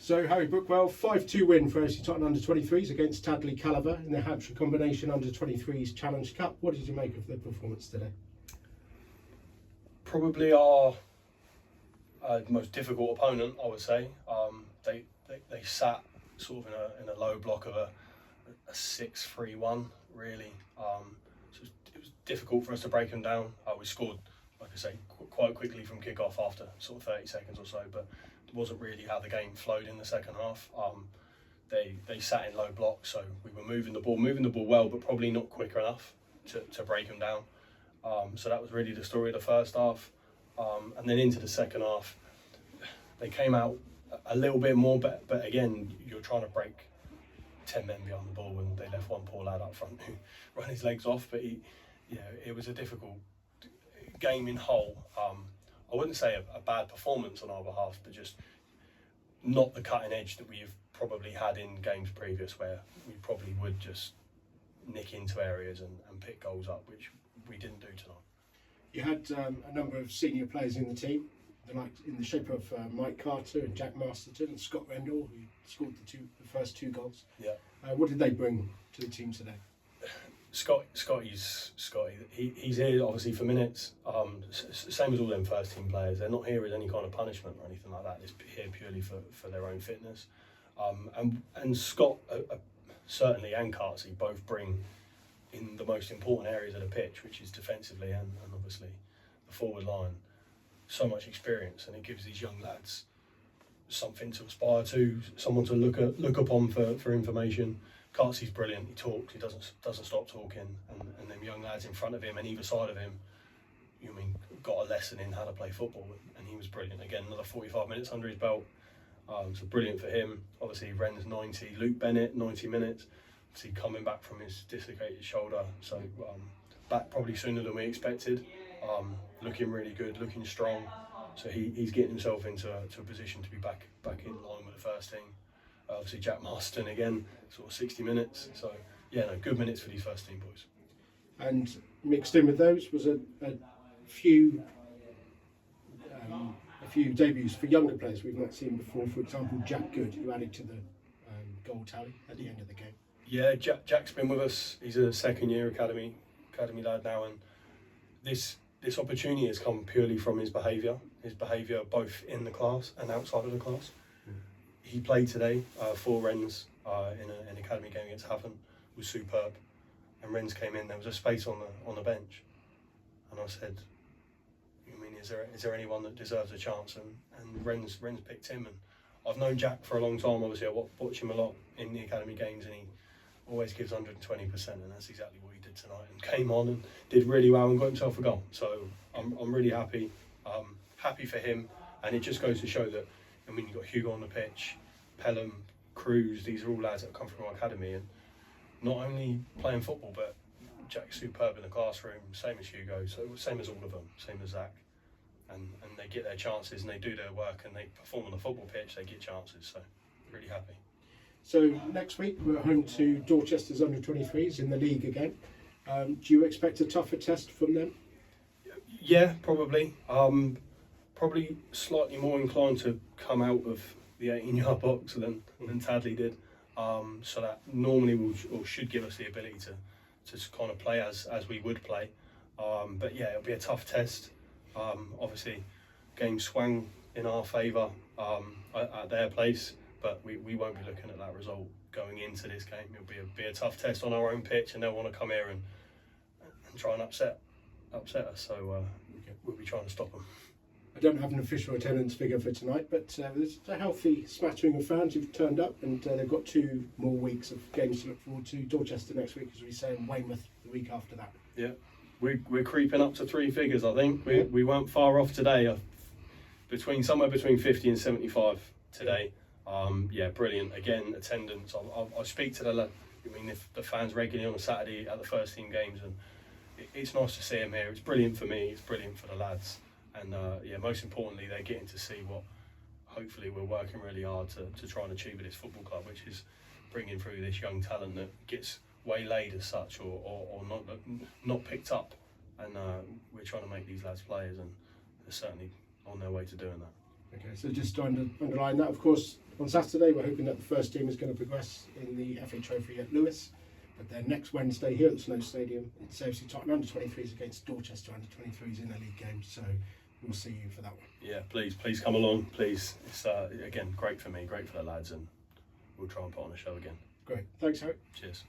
So Harry Brookwell, 5-2 win for AFC Totton under-23s against Tadley Calleva in the Hampshire combination under-23s Challenge Cup. What did you make of the performance today? Probably our most difficult opponent, I would say. They sat sort of in a low block of a 6-3-1, really. So it was difficult for us to break them down. We scored, like I say, quite quickly from kick-off after sort of 30 seconds or so, but it wasn't really how the game flowed in the second half. They sat in low blocks, so we were moving the ball well, but probably not quick enough to break them down. So that was really the story of the first half. And then into the second half, they came out a little bit more, but again, you're trying to break 10 men behind the ball, and they left one poor lad up front who ran his legs off. But it was a difficult game in whole. I wouldn't say a bad performance on our behalf, but just not the cutting edge that we've probably had in games previous, where we probably would just nick into areas and pick goals up, which we didn't do tonight. You had a number of senior players in the team, in the shape of Mike Carter and Jack Masterton and Scott Rendell, who scored the first two goals. Yeah. What did they bring to the team today? Scotty's he's here obviously for minutes. Same as all them first team players. They're not here as any kind of punishment or anything like that. They're here purely for their own fitness. And Scott certainly, and Cartsy both bring in the most important areas of the pitch, which is defensively and obviously the forward line, so much experience, and it gives these young lads something to aspire to, someone to look upon for information. Cartsy's brilliant. He talks. He doesn't stop talking, and them young lads in front of him and either side of him, got a lesson in how to play football, and he was brilliant. Again, another 45 minutes under his belt. So brilliant for him. Obviously, Ren's 90. Luke Bennett 90 minutes. Obviously coming back from his dislocated shoulder, so back probably sooner than we expected. Looking really good, looking strong. So he's getting himself into a position to be back in line with the first team. Obviously Jack Marston again, sort of 60 minutes. So yeah, no, good minutes for these first team boys. And mixed in with those was a few debuts for younger players we've not seen before. For example, Jack Good, who added to the goal tally at the end of the game. Yeah, Jack's been with us. He's a second-year academy lad now, and this opportunity has come purely from his behaviour. His behaviour both in the class and outside of the class. He played today for Ren's in an academy game against Hampshire. Was superb. And Ren's came in. There was a space on the bench, and I said, is there anyone that deserves a chance? And Ren's picked him. And I've known Jack for a long time. Obviously, I watch him a lot in the academy games, and he always gives 120%, and that's exactly what he did tonight. And came on and did really well and got himself a goal. So I'm really happy. Happy for him, and it just goes to show that. You've got Hugo on the pitch, Pelham, Cruz. These are all lads that have come from our academy, and not only playing football, but Jack's superb in the classroom. Same as Hugo, so same as all of them, same as Zach. And they get their chances, and they do their work, and they perform on the football pitch. They get chances, so really happy. So next week we're home to Dorchester's under-23s in the league again. Do you expect a tougher test from them? Yeah, probably. Probably slightly more inclined to come out of the 18-yard box than Tadley did. So that normally should give us the ability to kind of play as we would play. But yeah, it'll be a tough test. Obviously, game swung in our favour at their place, but we won't be looking at that result going into this game. It'll be a tough test on our own pitch, and they'll want to come here and try and upset us. So we'll be trying to stop them. I don't have an official attendance figure for tonight, but there's a healthy smattering of fans who've turned up, and they've got 2 more weeks of games to look forward to. Dorchester next week, as we say, and Weymouth the week after that. Yeah, we're creeping up to 3 figures, I think. We weren't far off today, somewhere between 50 and 75 today. Yeah, brilliant. Again, attendance. I speak to the fans regularly on a Saturday at the first team games, and it's nice to see them here. It's brilliant for me. It's brilliant for the lads. And yeah, most importantly, they're getting to see what hopefully we're working really hard to try and achieve at this football club, which is bringing through this young talent that gets waylaid as such or not picked up. And we're trying to make these lads players, and they're certainly on their way to doing that. Okay, so just to underline that, of course, on Saturday we're hoping that the first team is going to progress in the FA Trophy at Lewes. But then next Wednesday here at the Snow Stadium, it's AFC Totton under-23s against Dorchester under-23s in a league game. So we'll see you for that one. Yeah, please come along. Please, it's again great for me, great for the lads, and we'll try and put on a show again. Great, thanks, Harry. Cheers.